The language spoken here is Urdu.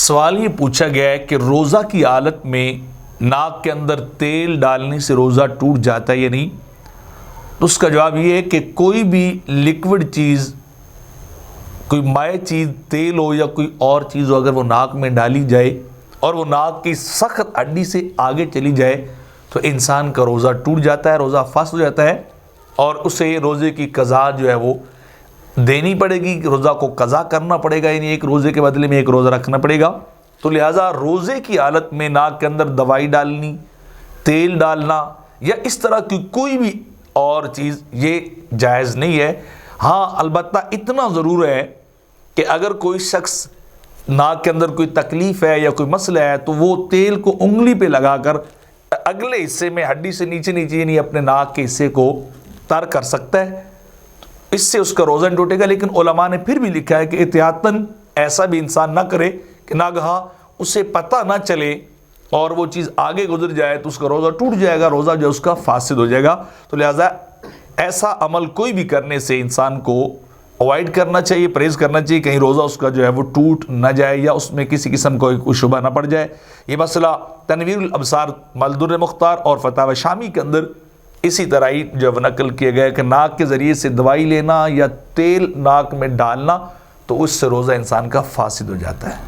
سوال یہ پوچھا گیا ہے کہ روزہ کی حالت میں ناک کے اندر تیل ڈالنے سے روزہ ٹوٹ جاتا ہے یا نہیں؟ تو اس کا جواب یہ ہے کہ کوئی بھی لیکوڈ چیز، کوئی مائع چیز، تیل ہو یا کوئی اور چیز ہو، اگر وہ ناک میں ڈالی جائے اور وہ ناک کی سخت ہڈی سے آگے چلی جائے تو انسان کا روزہ ٹوٹ جاتا ہے، روزہ فاسد ہو جاتا ہے اور اسے روزے کی قضا جو ہے وہ دینی پڑے گی، روزہ کو قضا کرنا پڑے گا، یعنی ایک روزے کے بدلے میں ایک روزہ رکھنا پڑے گا۔ تو لہٰذا روزے کی حالت میں ناک کے اندر دوائی ڈالنی، تیل ڈالنا یا اس طرح کی کوئی بھی اور چیز یہ جائز نہیں ہے۔ ہاں البتہ اتنا ضرور ہے کہ اگر کوئی شخص ناک کے اندر کوئی تکلیف ہے یا کوئی مسئلہ ہے تو وہ تیل کو انگلی پہ لگا کر اگلے حصے میں ہڈی سے نیچے یعنی اپنے ناک کے حصے کو تر کر سکتا ہے، اس سے اس کا روزہ نہیں ٹوٹے گا۔ لیکن علماء نے پھر بھی لکھا ہے کہ احتیاطاً ایسا بھی انسان نہ کرے کہ ناگہاں اسے پتہ نہ چلے اور وہ چیز آگے گزر جائے تو اس کا روزہ ٹوٹ جائے گا، روزہ جو اس کا فاسد ہو جائے گا۔ تو لہٰذا ایسا عمل کوئی بھی کرنے سے انسان کو اوائڈ کرنا چاہیے، پرہیز کرنا چاہیے، کہیں روزہ اس کا جو ہے وہ ٹوٹ نہ جائے یا اس میں کسی قسم کا کوئی شبہ نہ پڑ جائے۔ یہ مسئلہ تنویر الابصار ملدر مختار اور فتاوی شامی کے اندر اسی طرح ہی جو نقل کیا گیا ہے کہ ناک کے ذریعے سے دوائی لینا یا تیل ناک میں ڈالنا تو اس سے روزہ انسان کا فاسد ہو جاتا ہے۔